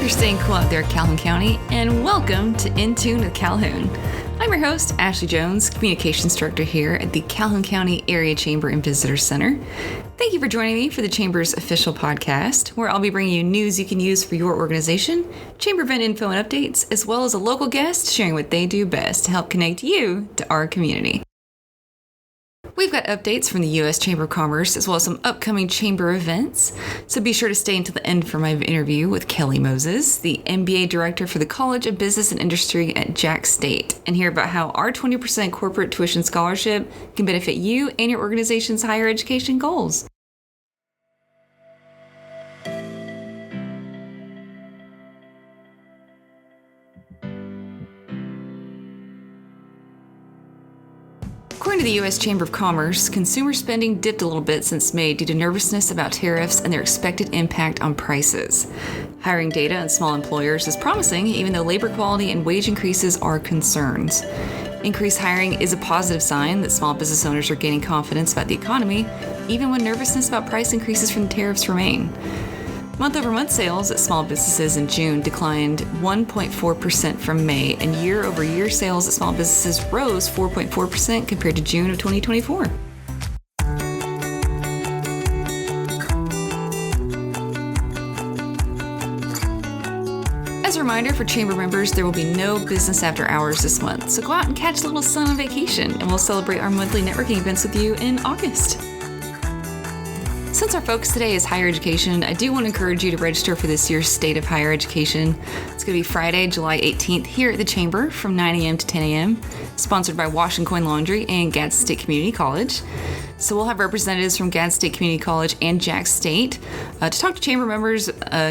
You're staying cool out there, Calhoun County, and welcome to In Tune with Calhoun. I'm your host, Ashley Jones, Communications Director here at the Calhoun County Area Chamber and Visitor Center. Thank you for joining me for the Chamber's official podcast, where I'll be bringing you news you can use for your organization, Chamber event info and updates, as well as a local guest sharing what they do best to help connect you to our community. We've got updates from the U.S. Chamber of Commerce, as well as some upcoming Chamber events, so be sure to stay until the end for my interview with Kellee Moses, the MBA Director for the College of Business and Industry at Jax State, and hear about how our 20% corporate tuition scholarship can benefit you and your organization's higher education goals. According to the U.S. Chamber of Commerce, consumer spending dipped a little bit since May due to nervousness about tariffs and their expected impact on prices. Hiring data on small employers is promising, even though labor quality and wage increases are concerns. Increased hiring is a positive sign that small business owners are gaining confidence about the economy, even when nervousness about price increases from the tariffs remain. Month-over-month sales at small businesses in June declined 1.4% from May, and year-over-year sales at small businesses rose 4.4% compared to June of 2024. As a reminder for Chamber members, there will be no business after hours this month, so go out and catch a little sun on vacation, and we'll celebrate our monthly networking events with you in August. Since our focus today is higher education, I do want to encourage you to register for this year's State of Higher Education. It's going to be Friday, July 18th here at the Chamber from 9 a.m. to 10 a.m., sponsored by Wash and Coin Laundry and Gadsden State Community College. So we'll have representatives from Gadsden State Community College and Jax State to talk to Chamber members,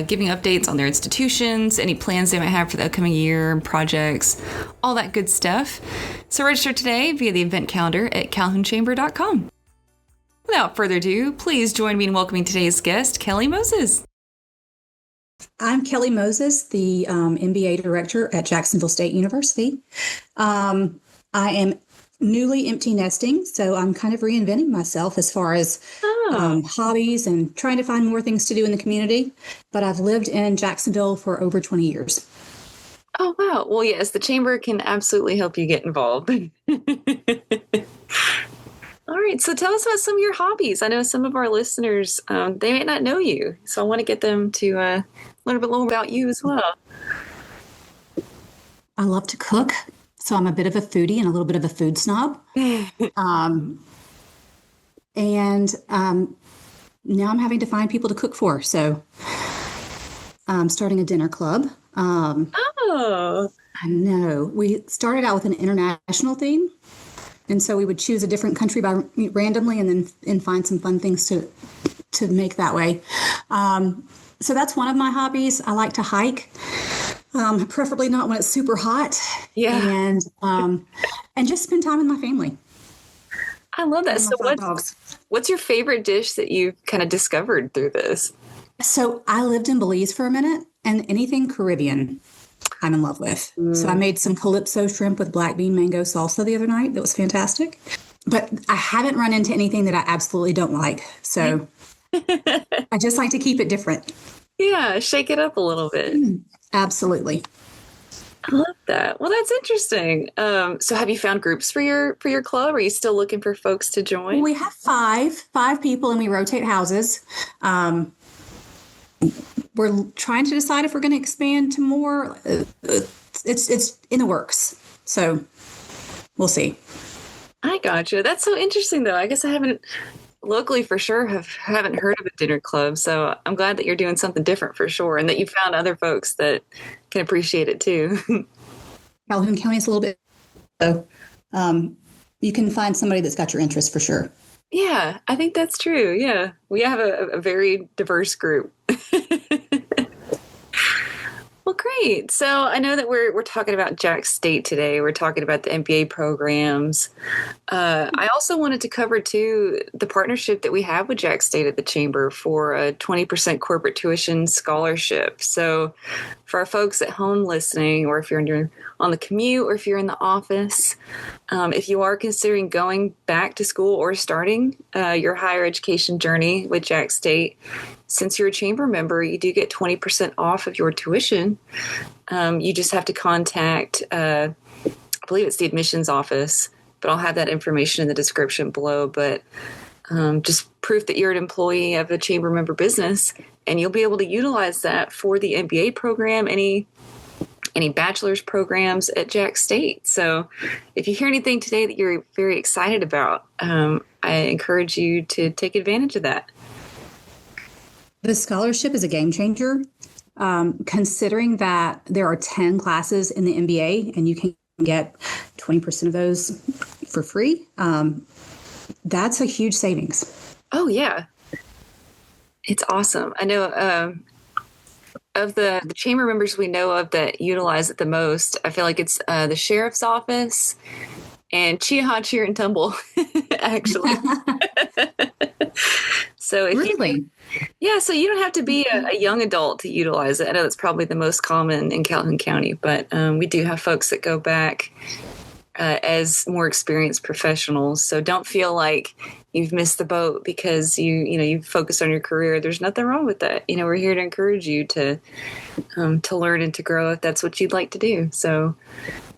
giving updates on their institutions, any plans they might have for the upcoming year, projects, all that good stuff. So register today via the event calendar at calhounchamber.com. Without further ado, please join me in welcoming today's guest, Kellee Moses. I'm Kellee Moses, the MBA Director at Jacksonville State University. I am newly empty nesting, so I'm kind of reinventing myself as far as hobbies and trying to find more things to do in the community. But I've lived in Jacksonville for over 20 years. Oh, wow. Well, yes, the Chamber can absolutely help you get involved. All right, so tell us about some of your hobbies. I know some of our listeners, they may not know you, so I want to get them to learn a bit more about you as well. I love to cook, so I'm a bit of a foodie and a little bit of a food snob. And now I'm having to find people to cook for, so I'm starting a dinner club. Oh. I know. We started out with an international theme. And so we would choose a different country randomly and then find some fun things to make that way. So that's one of my hobbies. I like to hike, preferably not when it's super hot. Yeah. And just spend time with my family. I love that. So what's your favorite dish that you've kind of discovered through this? So I lived in Belize for a minute, and anything Caribbean I'm in love with. So I made some calypso shrimp with black bean mango salsa the other night. That was fantastic. But I haven't run into anything that I absolutely don't like. So I just like to keep it different. Yeah, shake it up a little bit. Absolutely. I love that. Well, that's interesting. So have you found groups for your club? Are you still looking for folks to join? We have five people, and we rotate houses. We're trying to decide if we're going to expand to more. It's in the works. So we'll see. I gotcha. That's so interesting, though. I guess I haven't locally for sure haven't heard of a dinner club. So I'm glad that you're doing something different for sure, and that you found other folks that can appreciate it too. Calhoun County is a little bit, so you can find somebody that's got your interest for sure. Yeah, I think that's true. Yeah, we have a very diverse group. Well, great. right. So I know that we're talking about Jax State today. We're talking about the MBA programs. I also wanted to cover too the partnership that we have with Jax State at the Chamber for a 20% corporate tuition scholarship. So for our folks at home listening, or if you're on the commute, or if you're in the office, if you are considering going back to school or starting your higher education journey with Jax State, since you're a chamber member, you do get 20% off of your tuition. You just have to contact, I believe it's the admissions office, but I'll have that information in the description below. But just proof that you're an employee of a chamber member business, and you'll be able to utilize that for the MBA program, any bachelor's programs at Jax State. So if you hear anything today that you're very excited about, I encourage you to take advantage of that. The scholarship is a game changer, considering that there are 10 classes in the MBA and you can get 20% of those for free. That's a huge savings. Oh, yeah. It's awesome. I know of the chamber members we know of that utilize it the most, I feel like it's the sheriff's office and Cheaha Cheer and Tumble, actually. So if really? So you don't have to be a young adult to utilize it. I know that's probably the most common in Calhoun County, but we do have folks that go back as more experienced professionals. So don't feel like you've missed the boat because you focus on your career. There's nothing wrong with that. We're here to encourage you to learn and to grow if that's what you'd like to do. So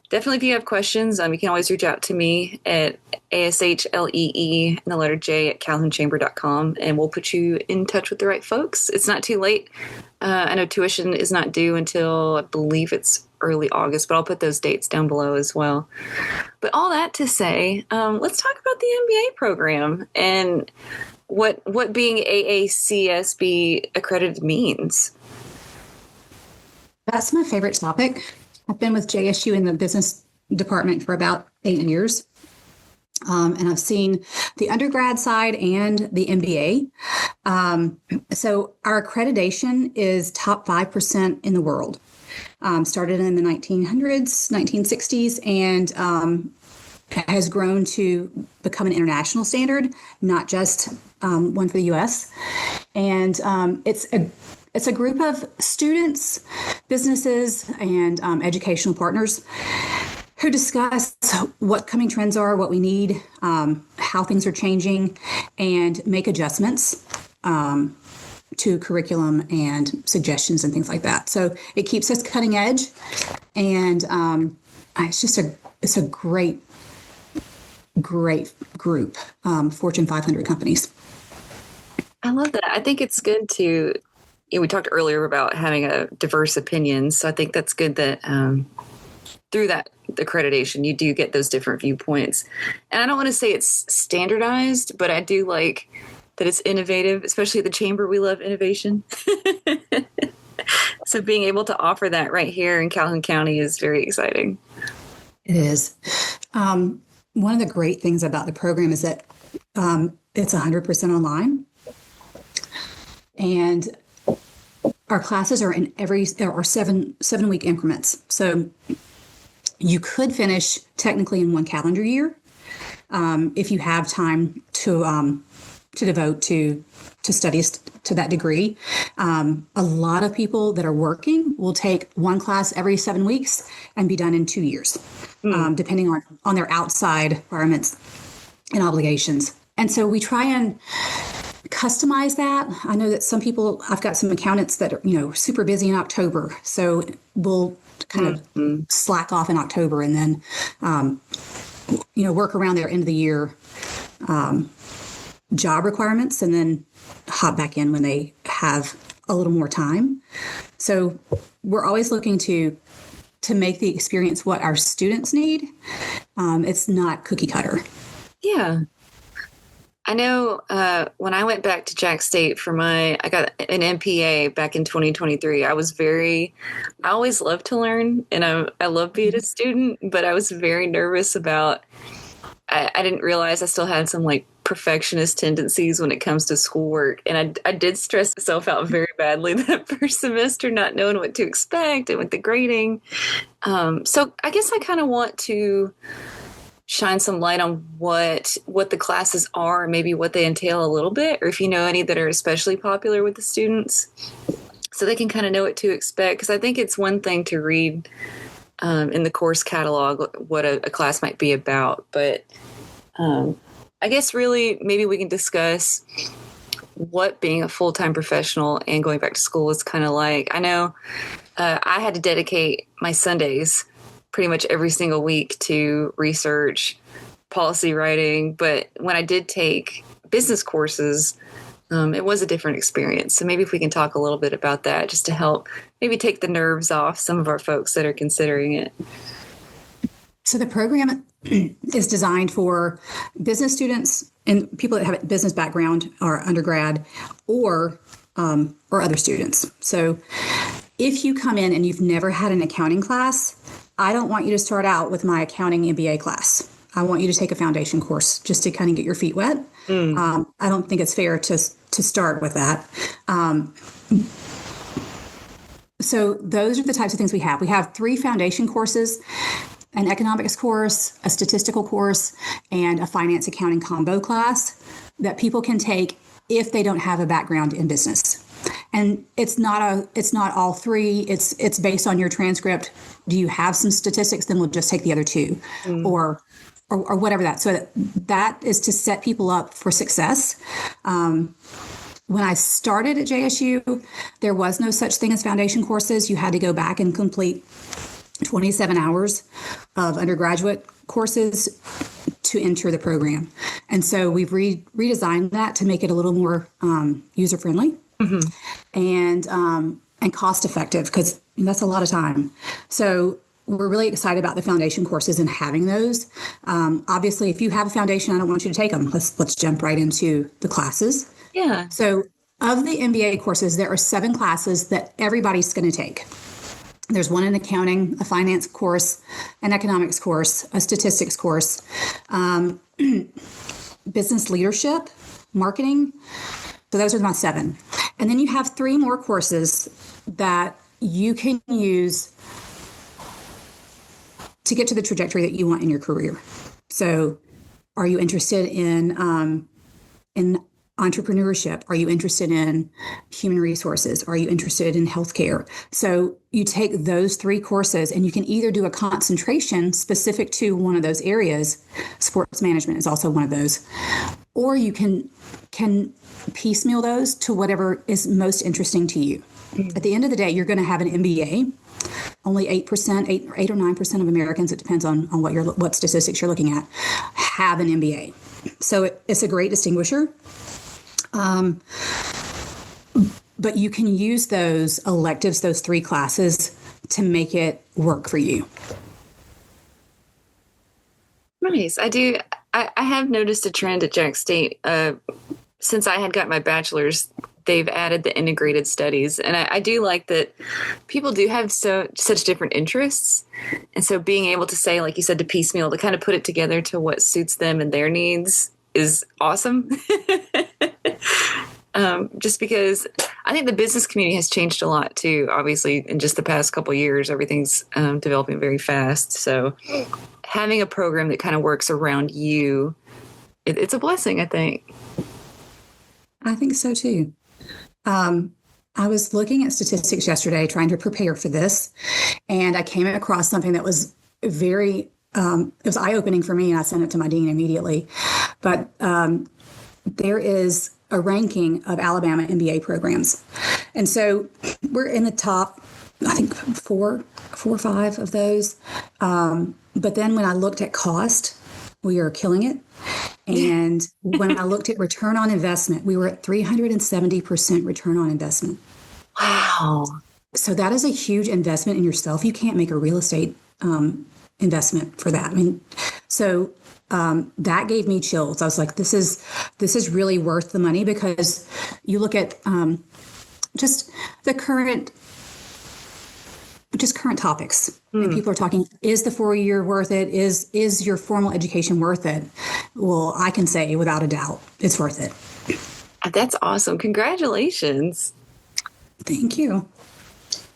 definitely, if you have questions, you can always reach out to me at ASHLEE and the letter J at calhounchamber.com, and we'll put you in touch with the right folks. It's not too late. I know tuition is not due until I believe it's early August, but I'll put those dates down below as well. But all that to say, let's talk about the MBA program and what being AACSB accredited means. That's my favorite topic. I've been with JSU in the business department for about 8 years. And I've seen the undergrad side and the MBA. So our accreditation is top 5% in the world. Started in the 1900s, 1960s, and has grown to become an international standard, not just one for the U.S. And it's a group of students, businesses, and educational partners who discuss what coming trends are, what we need, how things are changing, and make adjustments to curriculum and suggestions and things like that. So it keeps us cutting edge, and it's a great group, Fortune 500 companies. I love that. I think it's good to. We talked earlier about having a diverse opinions, so I think that's good that through that accreditation, you do get those different viewpoints. And I don't want to say it's standardized, but I do like that it's innovative, especially at the Chamber. We love innovation. So being able to offer that right here in Calhoun County is very exciting. It is. One of the great things about the program is that it's 100% online. And our classes are in are 7-week increments. So you could finish technically in one calendar year if you have time to devote to studies to that degree. A lot of people that are working will take one class every 7 weeks and be done in 2 years, depending on their outside requirements and obligations. And so we try and customize that. I know that I've got some accountants that are, super busy in October. So we'll kind of slack off in October and then, work around their end of the year job requirements and then hop back in when they have a little more time. So we're always looking to make the experience what our students need. It's not cookie cutter. Yeah. I know when I went back to Jax State I got an MPA back in 2023. I always love to learn, and I love being a student, but I was very nervous about, I didn't realize I still had some perfectionist tendencies when it comes to schoolwork. And I did stress myself out very badly that first semester, not knowing what to expect and with the grading. So I guess I kind of want to shine some light on what the classes are, maybe what they entail a little bit, or if you know any that are especially popular with the students, so they can kind of know what to expect. Because I think it's one thing to read in the course catalog what a class might be about, but I guess really maybe we can discuss what being a full-time professional and going back to school is kind of like. I know I had to dedicate my Sundays pretty much every single week to research, policy writing. But when I did take business courses, it was a different experience. So maybe if we can talk a little bit about that, just to help maybe take the nerves off some of our folks that are considering it. So the program is designed for business students and people that have a business background or undergrad or other students. So if you come in and you've never had an accounting class, I don't want you to start out with my accounting MBA class. I want you to take a foundation course just to kind of get your feet wet. I don't think it's fair to start with that. So those are the types of things we have. We have 3 foundation courses: an economics course, a statistical course, and a finance accounting combo class that people can take if they don't have a background in business. And it's not all 3. It's based on your transcript. Do you have some statistics? Then we'll just take the other 2, or whatever that. So that is to set people up for success. When I started at JSU, there was no such thing as foundation courses. You had to go back and complete 27 hours of undergraduate courses to enter the program. And so we've redesigned that to make it a little more user-friendly and cost effective, because that's a lot of time. So we're really excited about the foundation courses and having those. Obviously, if you have a foundation, I don't want you to take them. Let's jump right into the classes. Yeah. So of the MBA courses, there are 7 classes that everybody's going to take. There's one in accounting, a finance course, an economics course, a statistics course, business leadership, marketing. So those are my 7. And then you have 3 more courses that you can use to get to the trajectory that you want in your career. So are you interested in entrepreneurship? Are you interested in human resources? Are you interested in healthcare? So you take those 3 courses and you can either do a concentration specific to one of those areas. Sports management is also one of those. Or you can piecemeal those to whatever is most interesting to you. At the end of the day, you're going to have an MBA. Only 8% or 9% of Americans, it depends on what statistics you're looking at, have an MBA. So it's a great distinguisher. But you can use those electives, those 3 classes, to make it work for you. Nice. I have noticed a trend at Jax State. Since I had got my bachelor's, they've added the integrated studies. And I do like that people do have such different interests. And so being able to say, like you said, to piecemeal, to kind of put it together to what suits them and their needs is awesome. Just because I think the business community has changed a lot too. Obviously, in just the past couple of years, everything's developing very fast. So having a program that kind of works around you, it's a blessing, I think. I think so too. I was looking at statistics yesterday, trying to prepare for this, and I came across something that was it was eye-opening for me, and I sent it to my dean immediately. But there is a ranking of Alabama MBA programs. And so we're in the top, I think, 4 or 5 of those. But then when I looked at cost, we are killing it. And when I looked at return on investment, we were at 370% return on investment. Wow. So that is a huge investment in yourself. You can't make a real estate investment for that. I mean, so that gave me chills. I was like, this is really worth the money, because you look at just the current topics. And people are talking, is the 4-year worth it? Is your formal education worth it? well, I can say without a doubt, it's worth it. That's awesome. Congratulations. Thank you.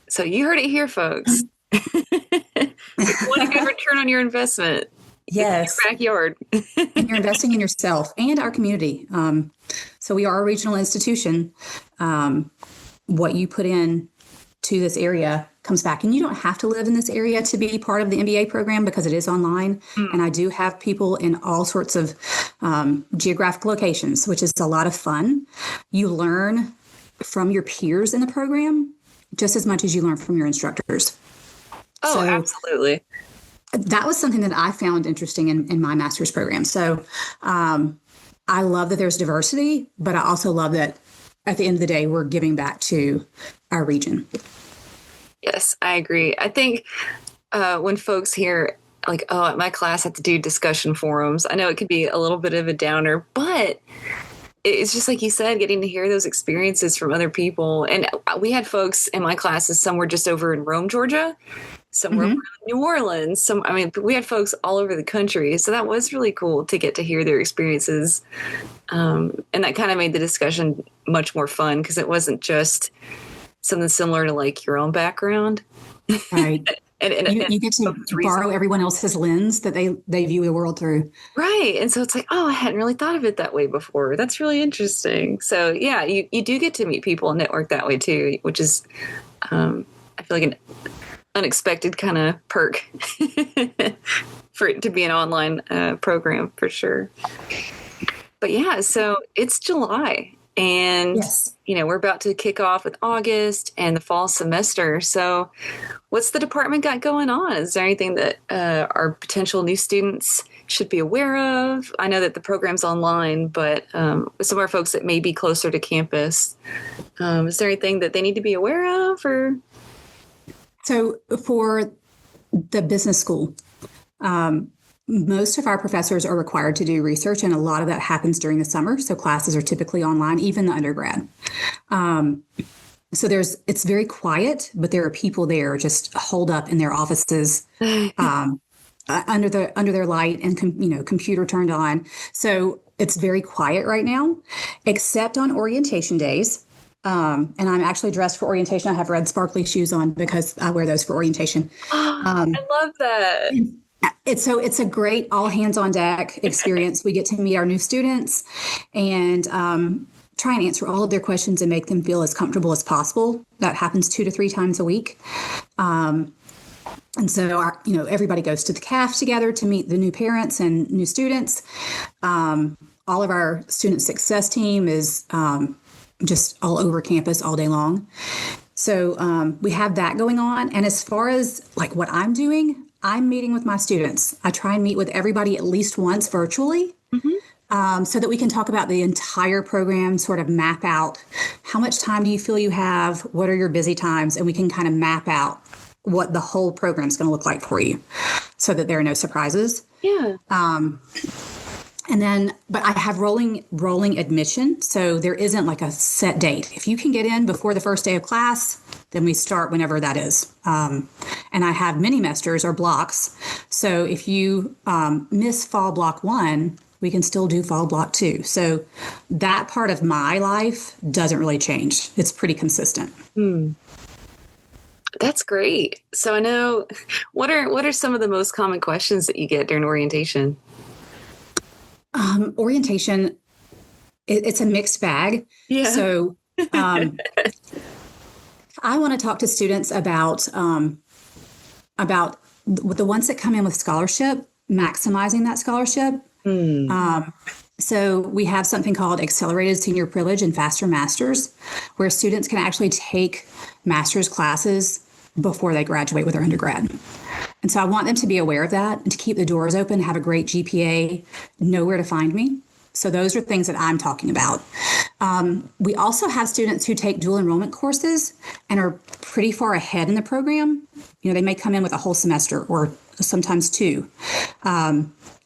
So you heard it here, folks. If you want a good return on your investment, Yes. your backyard. And you're investing in yourself and our community. So we are a regional institution. What you put in to this area comes back. And you don't have to live in this area to be part of the MBA program because it is online. And I do have people in all sorts of geographic locations, which is a lot of fun. You learn from your peers in the program just as much as you learn from your instructors. Oh, So absolutely. that was something that I found interesting in my master's program. So I love that there's diversity, but I also love that at the end of the day, we're giving back to our region. Yes, I agree. I think when folks hear like, oh, at my class I have to do discussion forums, I know it could be a little bit of a downer, but it's just like you said, getting to hear those experiences from other people. And we had folks in my classes, some were just over in Rome, Georgia, some were over in New Orleans. We had folks all over the country. So that was really cool to get to hear their experiences. And that kind of made the discussion much more fun because it wasn't just something similar to like your own background. Right. And you get to borrow everyone else's lens that they view the world through. Right. And so it's like, oh, I hadn't really thought of it that way before. That's really interesting. So yeah, you do get to meet people and network that way too, which is, I feel like an unexpected kind of perk for it to be an online program for sure. But yeah, so it's July and, Yes. we're about to kick off with August and the fall semester. So what's the department got going on? Is there anything that our potential new students should be aware of? I know that the program's online, but with some of our folks that may be closer to campus, is there anything that they need to be aware of? Or So for the business school, most of our professors are required to do research, and a lot of that happens during the summer. So classes are typically online, even the undergrad. So it's very quiet, but there are people there just holed up in their offices under their light and computer turned on. So it's very quiet right now, except on orientation days. And I'm actually dressed for orientation. I have red sparkly shoes on because I wear those for orientation. I love that. It's a great all hands on deck experience. We get to meet our new students and try and answer all of their questions and make them feel as comfortable as possible. That happens 2 to 3 times a week. And so everybody goes to the CAF together to meet the new parents and new students. All of our student success team is just all over campus all day long. So we have that going on. And as far as like what I'm doing, I'm meeting with my students. I try and meet with everybody at least once virtually so that we can talk about the entire program, sort of map out how much time do you feel you have, what are your busy times, and we can kind of map out what the whole program is going to look like for you so that there are no surprises. Yeah. But I have rolling admission. So there isn't like a set date. If you can get in before the first day of class, then we start whenever that is. And I have mini semesters or blocks. So if you miss fall block 1, we can still do fall block 2. So that part of my life doesn't really change. It's pretty consistent. That's great. So I know, what are some of the most common questions that you get during orientation? Orientation, it's a mixed bag. Yeah. So I want to talk to students about the ones that come in with scholarship, maximizing that scholarship. So we have something called Accelerated Senior Privilege and Faster Masters, where students can actually take master's classes before they graduate with their undergrad. And so I want them to be aware of that and to keep the doors open, have a great GPA, know where to find me. So those are things that I'm talking about. We also have students who take dual enrollment courses and are pretty far ahead in the program. They may come in with a whole semester or sometimes 2.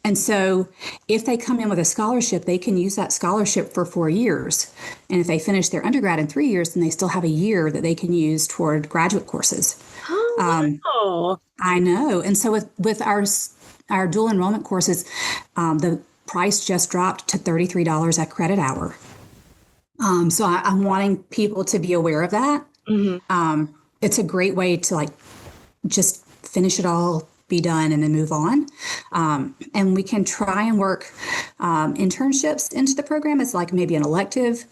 And so if they come in with a scholarship, they can use that scholarship for 4 years. And if they finish their undergrad in 3 years, then they still have a year that they can use toward graduate courses. Oh, wow. I know. And so with our dual enrollment courses, the price just dropped to $33 a credit hour. So I'm wanting people to be aware of that. It's a great way to like just finish it all, be done, and then move on. And we can try and work internships into the program as like maybe an elective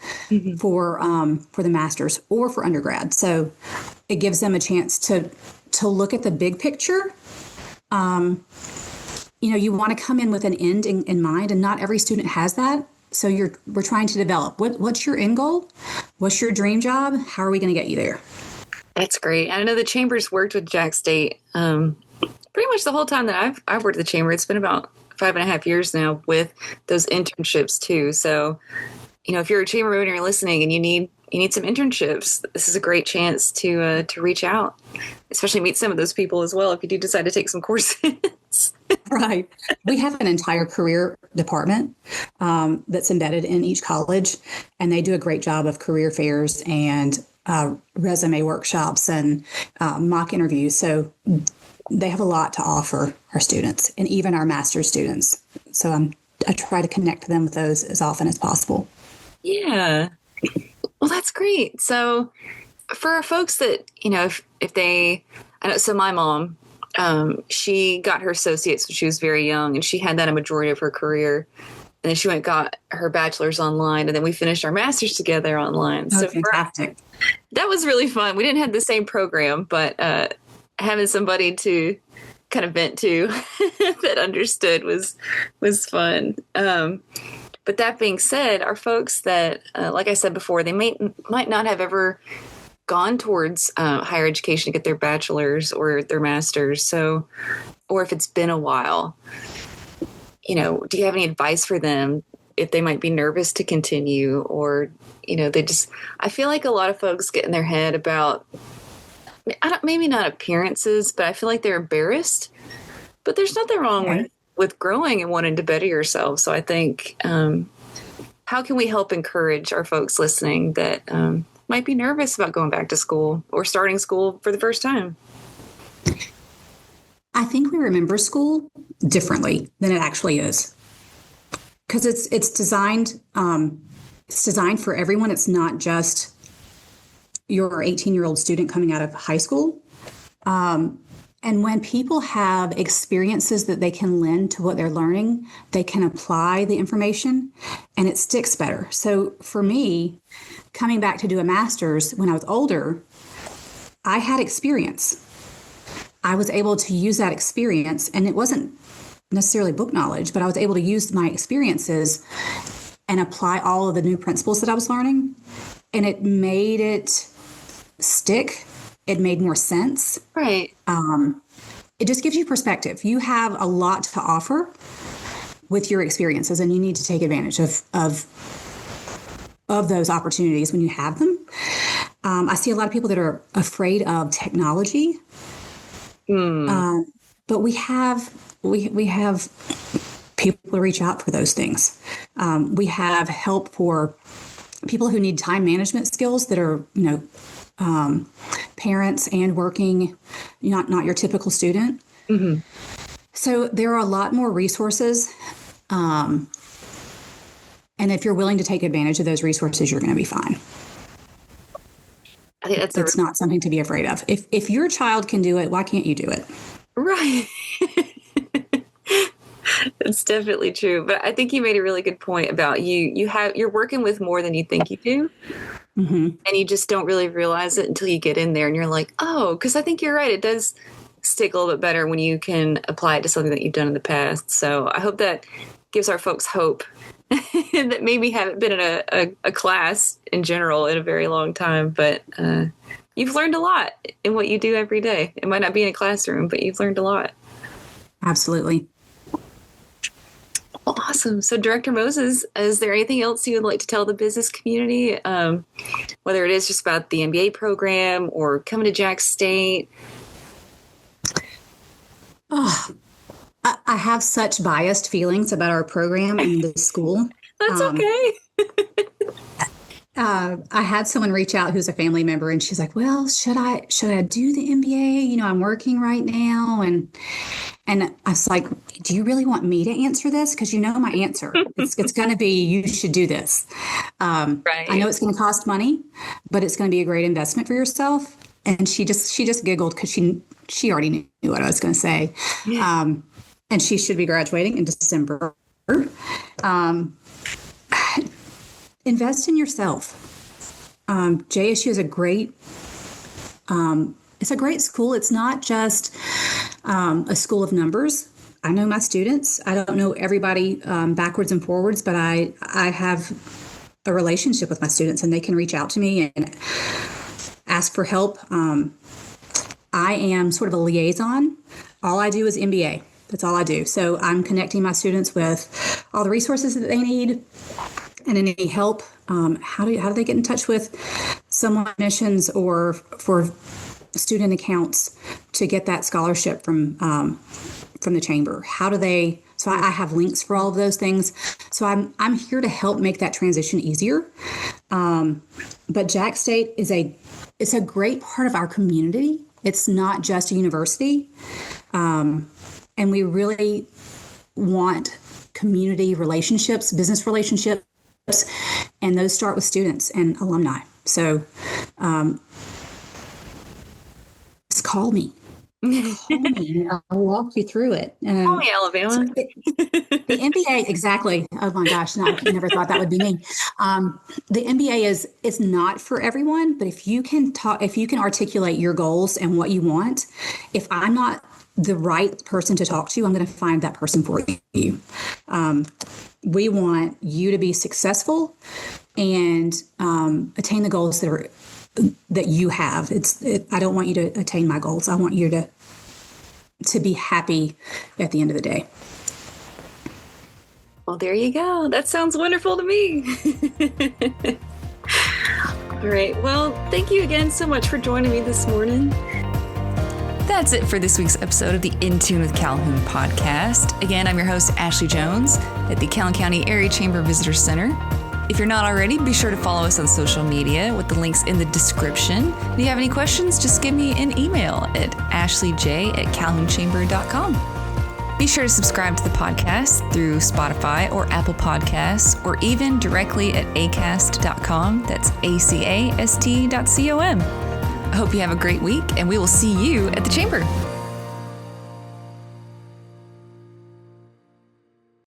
for the master's or for undergrad. So it gives them a chance to look at the big picture. You want to come in with an end in mind, and not every student has that. So we're trying to develop what's your end goal? What's your dream job? How are we going to get you there? That's great. I know the Chamber's worked with Jax State pretty much the whole time that I've worked at the Chamber. It's been about 5.5 years now with those internships too. So, if you're a Chamber member and you're listening and you need some internships, this is a great chance to reach out, especially meet some of those people as well if you do decide to take some courses. Right. We have an entire career department that's embedded in each college, and they do a great job of career fairs and resume workshops and mock interviews. So they have a lot to offer our students and even our master's students. So I try to connect them with those as often as possible. Yeah. Well, that's great. So for our folks that, if they, I know, so my mom, she got her associates when she was very young, and she had that a majority of her career. And then she went and got her bachelor's online, and then we finished our master's together online. Oh, so fantastic. That was really fun. We didn't have the same program, but having somebody to kind of vent to that understood was fun. But that being said, our folks that, like I said before, they might not have ever gone towards higher education to get their bachelor's or their master's. So, or if it's been a while, do you have any advice for them if they might be nervous to continue, or, I feel like a lot of folks get in their head about, maybe not appearances, but I feel like they're embarrassed, but there's nothing wrong with growing and wanting to better yourself. So I think, how can we help encourage our folks listening that might be nervous about going back to school or starting school for the first time? I think we remember school differently than it actually is, because it's designed for everyone. It's not just your 18-year-old student coming out of high school. And when people have experiences that they can lend to what they're learning, they can apply the information and it sticks better. So for me, coming back to do a master's when I was older, I had experience. I was able to use that experience, and it wasn't necessarily book knowledge, but I was able to use my experiences and apply all of the new principles that I was learning. And it made it stick. It made more sense. Right. It just gives you perspective. You have a lot to offer with your experiences, and you need to take advantage of those opportunities when you have them. I see a lot of people that are afraid of technology. But we have people to reach out for those things. We have help for people who need time management skills that are, parents and working, not your typical student. Mm-hmm. So there are a lot more resources. And if you're willing to take advantage of those resources, you're going to be fine. I think it's not something to be afraid of. If your child can do it, why can't you do it? Right. That's definitely true. But I think you made a really good point about you're working with more than you think you do. Mm-hmm. And you just don't really realize it until you get in there and you're like, oh, because I think you're right. It does stick a little bit better when you can apply it to something that you've done in the past. So I hope that gives our folks hope that maybe haven't been in a class in general in a very long time, but you've learned a lot in what you do every day. It might not be in a classroom, but you've learned a lot. Absolutely. Well, awesome. So Director Moses, is there anything else you would like to tell the business community, whether it is just about the MBA program or coming to Jax State? Oh, I have such biased feelings about our program and the school. That's okay. I had someone reach out who's a family member, and she's like, well, should I do the MBA? I'm working right now. And And I was like, do you really want me to answer this? Because you know my answer. It's going to be, you should do this. Right. I know it's going to cost money, but it's going to be a great investment for yourself. And she just giggled because she already knew what I was going to say. And she should be graduating in December. Invest in yourself. JSU is it's a great school. It's not just a school of numbers. I know my students. I don't know everybody backwards and forwards, but I have a relationship with my students, and they can reach out to me and ask for help. I am sort of a liaison. All I do is MBA. That's all I do. So I'm connecting my students with all the resources that they need and any help. How do they get in touch with someone admissions or for student accounts to get that scholarship from the chamber? How do they? So I have links for all of those things. So I'm here to help make that transition easier. But Jax State it's a great part of our community. It's not just a university. And we really want community relationships, business relationships, and those start with students and alumni. So just call me. Call me. I'll walk you through it. Call me, Alabama. So the MBA, exactly. Oh my gosh, no, I never thought that would be me. The MBA is not for everyone, but if you can articulate your goals and what you want, if I'm not the right person to talk to, I'm going to find that person for you. We want you to be successful and attain the goals that you have. I don't want you to attain my goals. I want you to be happy at the end of the day. Well, there you go. That sounds wonderful to me. Great. Well, thank you again so much for joining me this morning. That's it for this week's episode of the In Tune with Calhoun podcast. Again, I'm your host, Ashley Jones at the Calhoun County Area Chamber Visitor Center. If you're not already, be sure to follow us on social media with the links in the description. If you have any questions, just give me an email at ashleyj@calhounchamber.com. Be sure to subscribe to the podcast through Spotify or Apple Podcasts, or even directly at acast.com. That's acast.com. I hope you have a great week, and we will see you at the chamber.